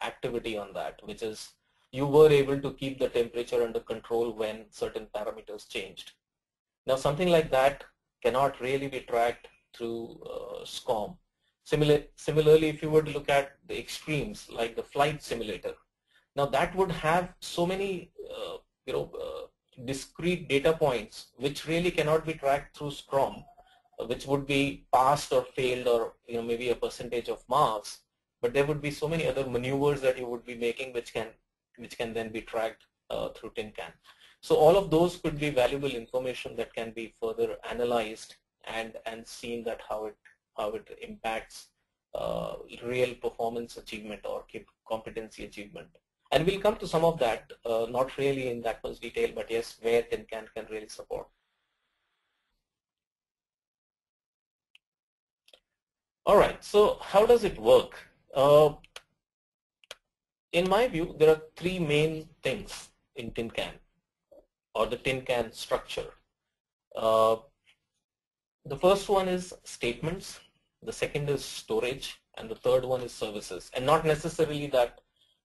activity on that, which is you were able to keep the temperature under control when certain parameters changed. Now something like that cannot really be tracked through SCORM. Similarly, if you were to look at the extremes like the flight simulator, now that would have so many discrete data points which really cannot be tracked through SCORM, which would be passed or failed or maybe a percentage of marks, but there would be so many other maneuvers that you would be making which can then be tracked through TinCan. So all of those could be valuable information that can be further analyzed and seen that how it impacts real performance achievement or competency achievement. And we'll come to some of that, not really in that much detail, but yes, where TinCan can really support. All right, so how does it work? In my view, there are three main things in tin can, or the tin can structure. The first one is statements, the second is storage, and the third one is services. And not necessarily that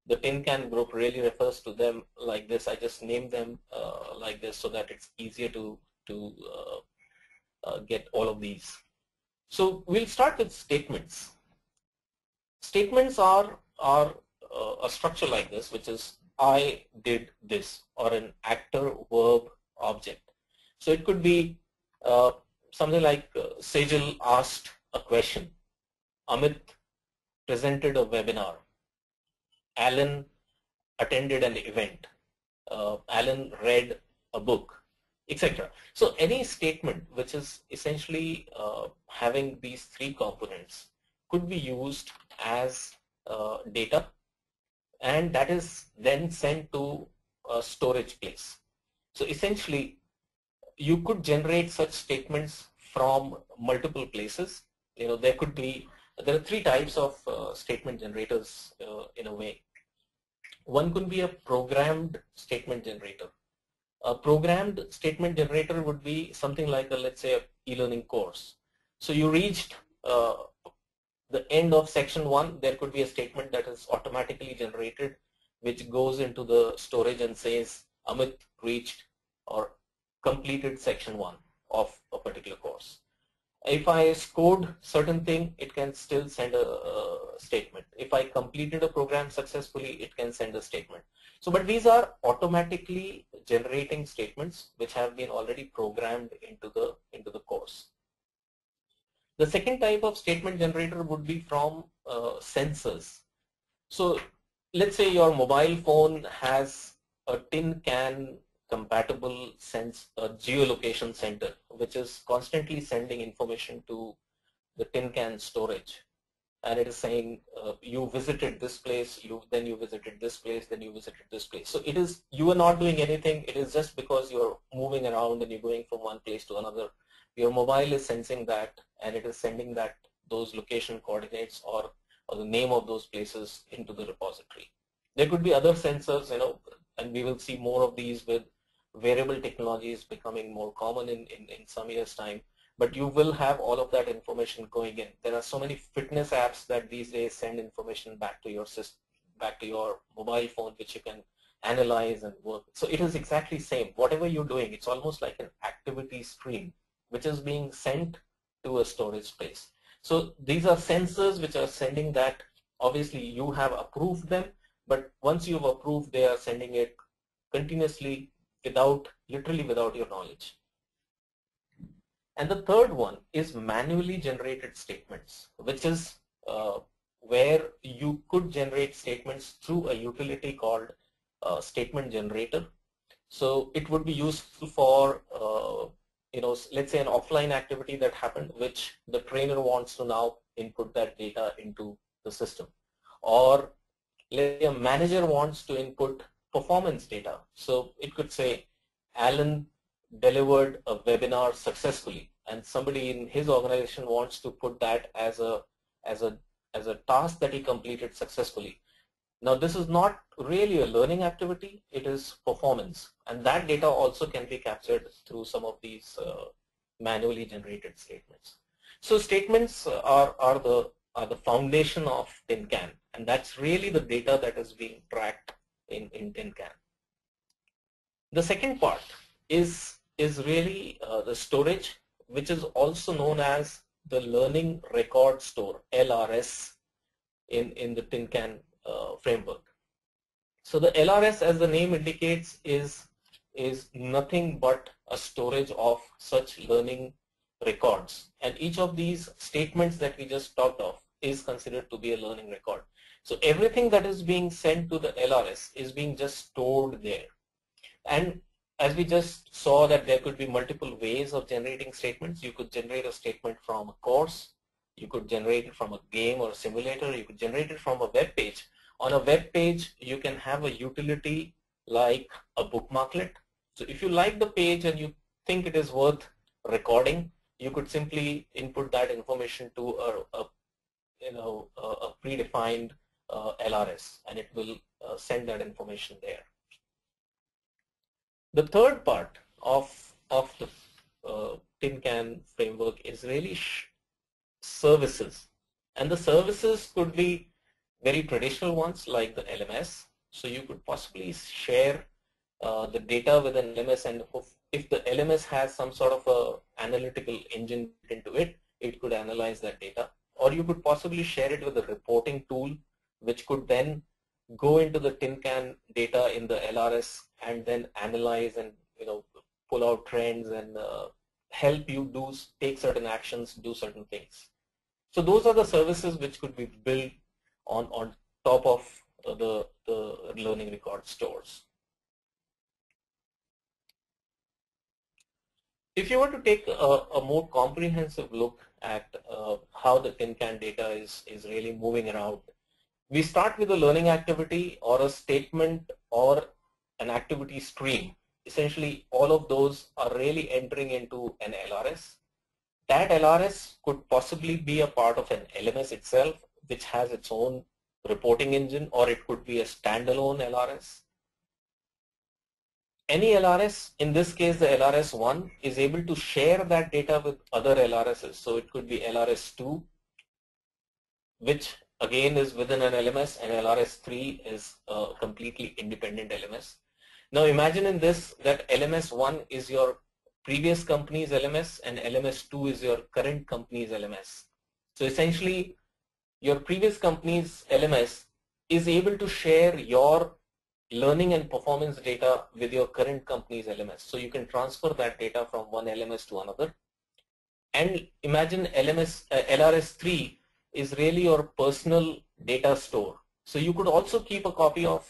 the tin can group really refers to them like this. I just named them like this so that it's easier to get all of these. So we'll start with statements. Statements are a structure like this, which is I did this, or an actor, verb, object. So it could be something like Sejal asked a question, Amit presented a webinar, Alan attended an event, Alan read a book, etc. So any statement which is essentially having these three components could be used as data, and that is then sent to a storage place. So essentially, you could generate such statements from multiple places. There are three types of statement generators in a way. One could be a programmed statement generator. A programmed statement generator would be something like let's say, a e-learning course. So you reached the end of section 1, there could be a statement that is automatically generated, which goes into the storage and says Amit reached or completed section 1 of a particular course. If I scored certain thing, it can still send a statement. If I completed a program successfully, it can send a statement. So, but these are automatically generating statements which have been already programmed into the course. The second type of statement generator would be from sensors. So let's say your mobile phone has a tin can compatible geolocation center, which is constantly sending information to the tin can storage. And it is saying you visited this place, then you visited this place, then you visited this place. So it is, you are not doing anything. It is just because you're moving around and you're going from one place to another. Your mobile is sensing that, and it is sending those location coordinates or the name of those places into the repository. There could be other sensors, and we will see more of these with wearable technologies becoming more common in some years' time. But you will have all of that information going in. There are so many fitness apps that these days send information back to your system, back to your mobile phone, which you can analyze and work. So it is exactly same. Whatever you're doing, it's almost like an activity stream, which is being sent to a storage space. So these are sensors which are sending that. Obviously, you have approved them, but once you've approved, they are sending it continuously literally without your knowledge. And the third one is manually generated statements, which is where you could generate statements through a utility called statement generator. So it would be useful for let's say an offline activity that happened, which the trainer wants to now input that data into the system. Or let's say a manager wants to input performance data. So it could say Alan delivered a webinar successfully, and somebody in his organization wants to put that as a task that he completed successfully. Now this is not really a learning activity, it is performance, and that data also can be captured through some of these manually generated statements. So statements are the foundation of tin can, and that's really the data that is being tracked in tin can. The second part is really the storage, which is also known as the learning record store, LRS, in the tin can framework. So the LRS, as the name indicates, is nothing but a storage of such learning records, and each of these statements that we just talked of is considered to be a learning record. So everything that is being sent to the LRS is being just stored there. And as we just saw that there could be multiple ways of generating statements. You could generate a statement from a course, you could generate it from a game or a simulator, you could generate it from a web page. On a web page, you can have a utility like a bookmarklet. So if you like the page and you think it is worth recording, you could simply input that information to a predefined LRS, and it will send that information there. The third part of the tin can framework is really services, and the services could be very traditional ones like the LMS. So you could possibly share the data with an LMS, and if the LMS has some sort of a analytical engine into it, it could analyze that data. Or you could possibly share it with a reporting tool, which could then go into the tin can data in the LRS and then analyze and pull out trends and help you take certain actions, do certain things. So those are the services which could be built on top of the learning record stores. If you were to take a more comprehensive look at how the tin can data is really moving around, we start with a learning activity or a statement or an activity stream. Essentially, all of those are really entering into an LRS. That LRS could possibly be a part of an LMS itself, which has its own reporting engine, or it could be a standalone LRS. Any LRS, in this case the LRS1, is able to share that data with other LRSs. So it could be LRS2, which again is within an LMS, and LRS3 is a completely independent LMS. Now imagine in this that LMS1 is your previous company's LMS and LMS2 is your current company's LMS. So essentially your previous company's LMS is able to share your learning and performance data with your current company's LMS. So you can transfer that data from one LMS to another. And imagine LRS3 is really your personal data store. So you could also keep a copy of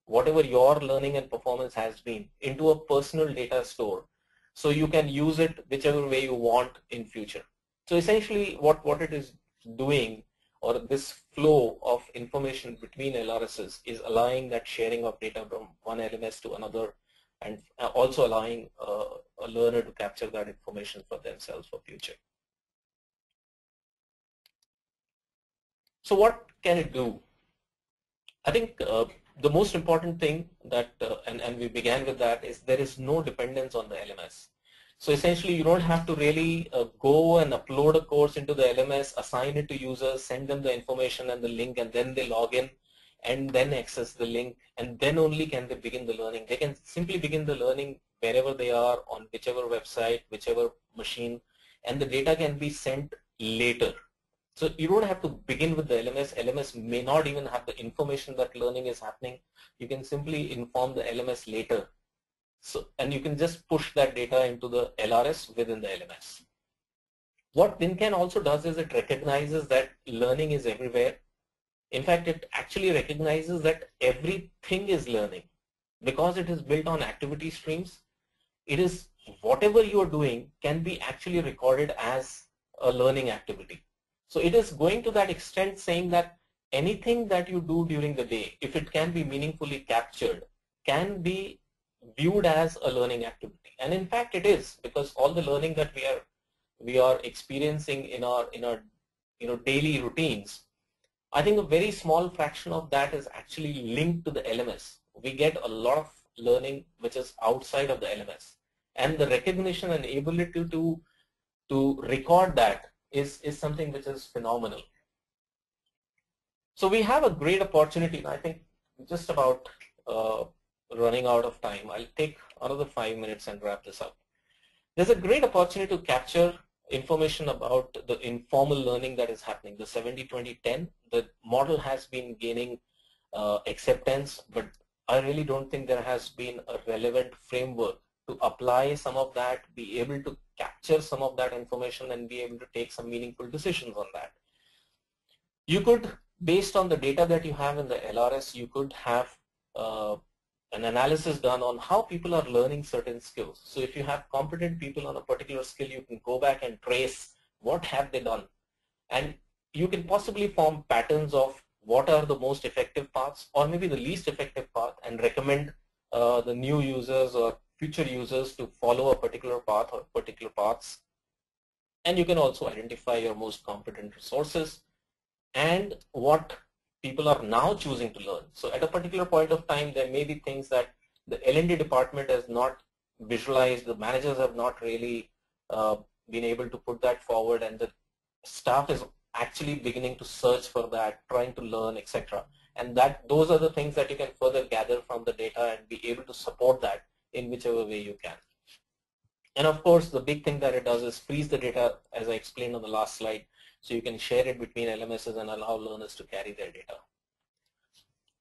whatever your learning and performance has been into a personal data store. So you can use it whichever way you want in future. So essentially what it is doing, or this flow of information between LRSs, is allowing that sharing of data from one LMS to another, and also allowing a learner to capture that information for themselves for future. So what can it do? I think the most important thing that, and we began with that, is there is no dependence on the LMS. So essentially you don't have to really go and upload a course into the LMS, assign it to users, send them the information and the link, and then they log in and then access the link, and then only can they begin the learning. They can simply begin the learning wherever they are, on whichever website, whichever machine, and the data can be sent later. So you don't have to begin with the LMS. LMS may not even have the information that learning is happening. You can simply inform the LMS later. So, and you can just push that data into the LRS within the LMS. What TinCan also does is it recognizes that learning is everywhere. In fact, it actually recognizes that everything is learning. Because it is built on activity streams, it is whatever you are doing can be actually recorded as a learning activity. So it is going to that extent, saying that anything that you do during the day, if it can be meaningfully captured, can be viewed as a learning activity. And in fact it is, because all the learning that we are experiencing in our daily routines, I think a very small fraction of that is actually linked to the LMS. We get a lot of learning which is outside of the LMS, and the recognition and ability to record that is something which is phenomenal. So we have a great opportunity, and I think just about running out of time. I'll take another 5 minutes and wrap this up. There's a great opportunity to capture information about the informal learning that is happening. The 70-20-10, the model has been gaining acceptance, but I really don't think there has been a relevant framework to apply some of that, be able to capture some of that information, and be able to take some meaningful decisions on that. You could, based on the data that you have in the LRS, you could have an analysis done on how people are learning certain skills. So if you have competent people on a particular skill, you can go back and trace what have they done. And you can possibly form patterns of what are the most effective paths, or maybe the least effective path, and recommend the new users or future users to follow a particular path or particular paths. And you can also identify your most competent resources and what people are now choosing to learn. So at a particular point of time, there may be things that the L&D department has not visualized, the managers have not really been able to put that forward, and the staff is actually beginning to search for that, trying to learn, etc. And those are the things that you can further gather from the data and be able to support that in whichever way you can. And of course, the big thing that it does is freeze the data, as I explained on the last slide, so you can share it between LMSs and allow learners to carry their data.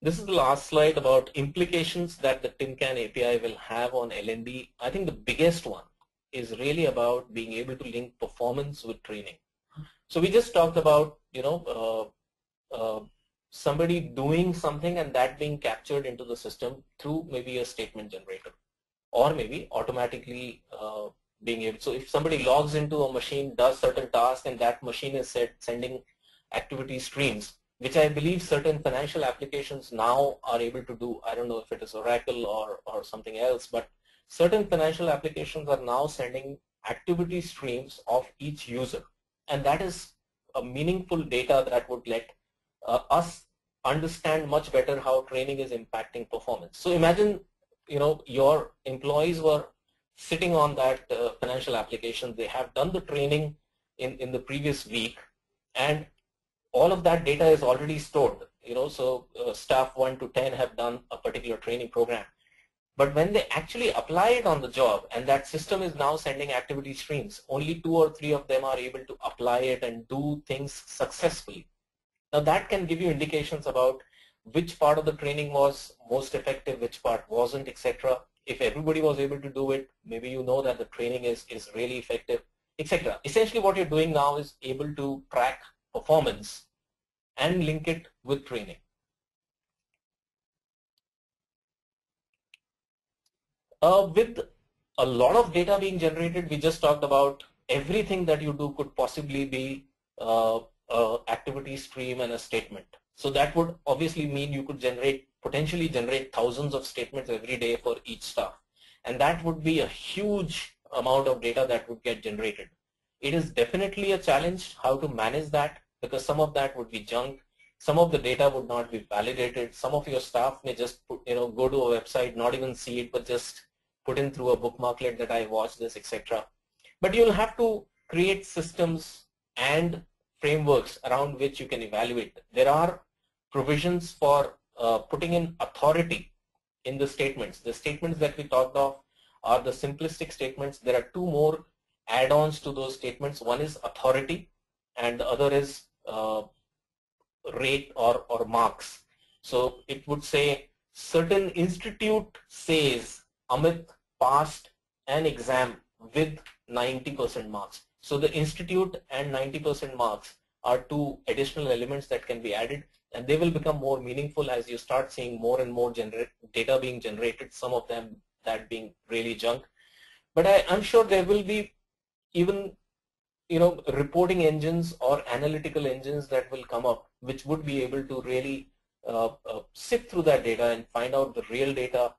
This is the last slide about implications that the TinCan API will have on L&D. I think the biggest one is really about being able to link performance with training. So we just talked about, somebody doing something and that being captured into the system through maybe a statement generator, or maybe automatically being able. So if somebody logs into a machine, does certain tasks, and that machine is sending activity streams, which I believe certain financial applications now are able to do. I don't know if it is Oracle or something else, but certain financial applications are now sending activity streams of each user. And that is a meaningful data that would let us understand much better how training is impacting performance. So imagine, your employees were sitting on that financial application. They have done the training in the previous week, and all of that data is already stored. So staff 1 to 10 have done a particular training program. But when they actually apply it on the job, and that system is now sending activity streams, only 2 or 3 of them are able to apply it and do things successfully. Now that can give you indications about which part of the training was most effective, which part wasn't, etc. If everybody was able to do it, maybe you know that the training is really effective, etc. Essentially what you're doing now is able to track performance and link it with training. With a lot of data being generated, we just talked about everything that you do could possibly be activity stream and a statement. So that would obviously mean you could potentially generate thousands of statements every day for each staff. And that would be a huge amount of data that would get generated. It is definitely a challenge how to manage that, because some of that would be junk. Some of the data would not be validated. Some of your staff may just go to a website, not even see it, but just put in through a bookmarklet that I watched this, etc. But you'll have to create systems and frameworks around which you can evaluate. There are provisions for putting in authority in the statements. The statements that we talked of are the simplistic statements. There are 2 more add-ons to those statements. One is authority, and the other is rate or marks. So it would say certain institute says Amit passed an exam with 90% marks. So the institute and 90% marks are 2 additional elements that can be added, and they will become more meaningful as you start seeing more and more data being generated, some of them that being really junk. But I'm sure there will be even reporting engines or analytical engines that will come up, which would be able to really sift through that data and find out the real data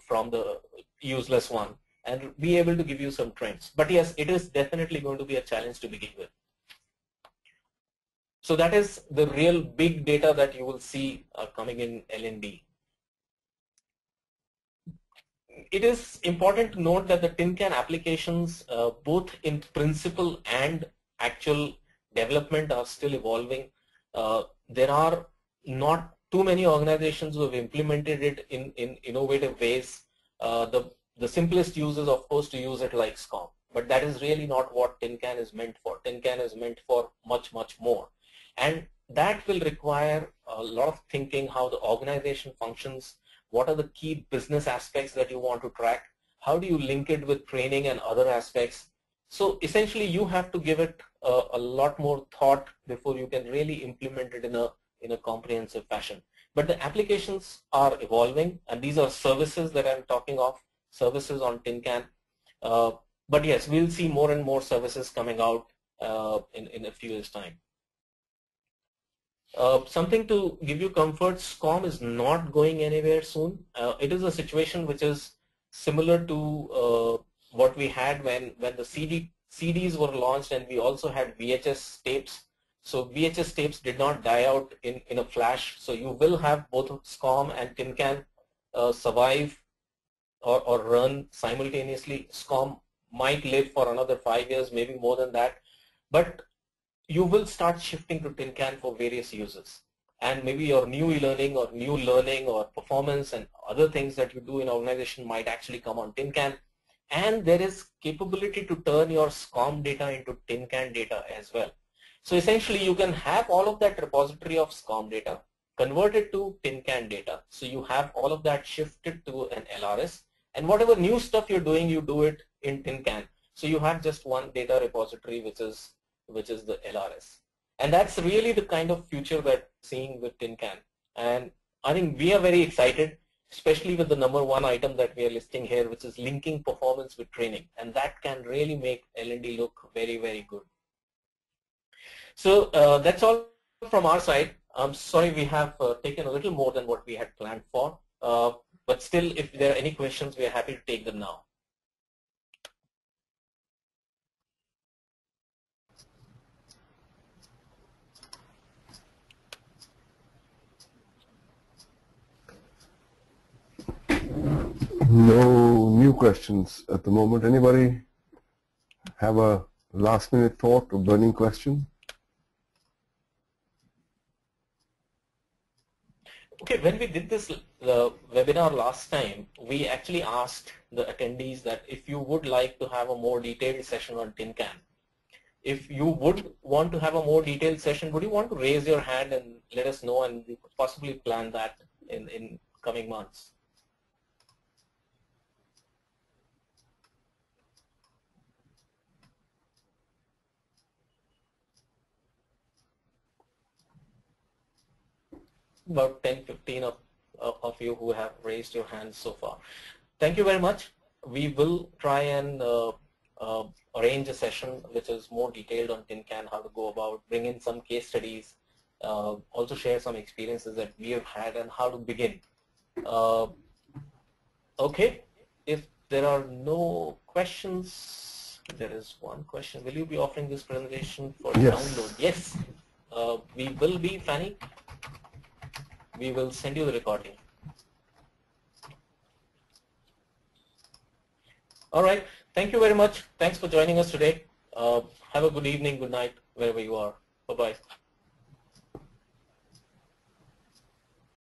from the useless one, and be able to give you some trends. But yes, it is definitely going to be a challenge to begin with. So that is the real big data that you will see coming in L&D. It is important to note that the TinCan applications, both in principle and actual development, are still evolving. There are not too many organizations who have implemented it in innovative ways. The simplest use is, of course, to use it like SCOM, but that is really not what TinCan is meant for. TinCan is meant for much, much more. And that will require a lot of thinking, how the organization functions, what are the key business aspects that you want to track, how do you link it with training and other aspects. So essentially you have to give it a lot more thought before you can really implement it in a comprehensive fashion. But the applications are evolving, and these are services that I'm talking of, services on TinCan. But yes, we'll see more and more services coming out in a few years' time. Something to give you comfort, SCOM is not going anywhere soon. It is a situation which is similar to what we had when the CDs were launched, and we also had VHS tapes. So VHS tapes did not die out in a flash. So you will have both SCOM and tin can survive or run simultaneously. SCOM might live for another 5 years, maybe more than that. But you will start shifting to tin can for various uses. And maybe your new e-learning or new learning or performance and other things that you do in organization might actually come on tin can. And there is capability to turn your SCOM data into tin can data as well. So essentially you can have all of that repository of SCOM data, convert it to tin can data. So you have all of that shifted to an LRS, and whatever new stuff you're doing, you do it in tin can. So you have just one data repository, which is the LRS. And that's really the kind of future that we're seeing with tin can. And I think we are very excited, especially with the number one item that we are listing here, which is linking performance with training. And that can really make L&D look very, very good. So that's all from our side. I'm sorry we have taken a little more than what we had planned for. But still, if there are any questions, we are happy to take them now. No new questions at the moment. Anybody have a last minute thought or burning question? Okay, when we did this webinar last time, we actually asked the attendees that if you would like to have a more detailed session on tin can, if you would want to have a more detailed session, would you want to raise your hand and let us know, and we could possibly plan that in coming months? About 10-15 of you who have raised your hands so far. Thank you very much. We will try and arrange a session which is more detailed on tin can, how to go about, bring in some case studies, also share some experiences that we have had and how to begin. Okay, if there are no questions, there is one question. Will you be offering this presentation for download? Yes, we will be, Fanny. We will send you the recording. All right. Thank you very much. Thanks for joining us today. Have a good evening, good night, wherever you are. Bye-bye.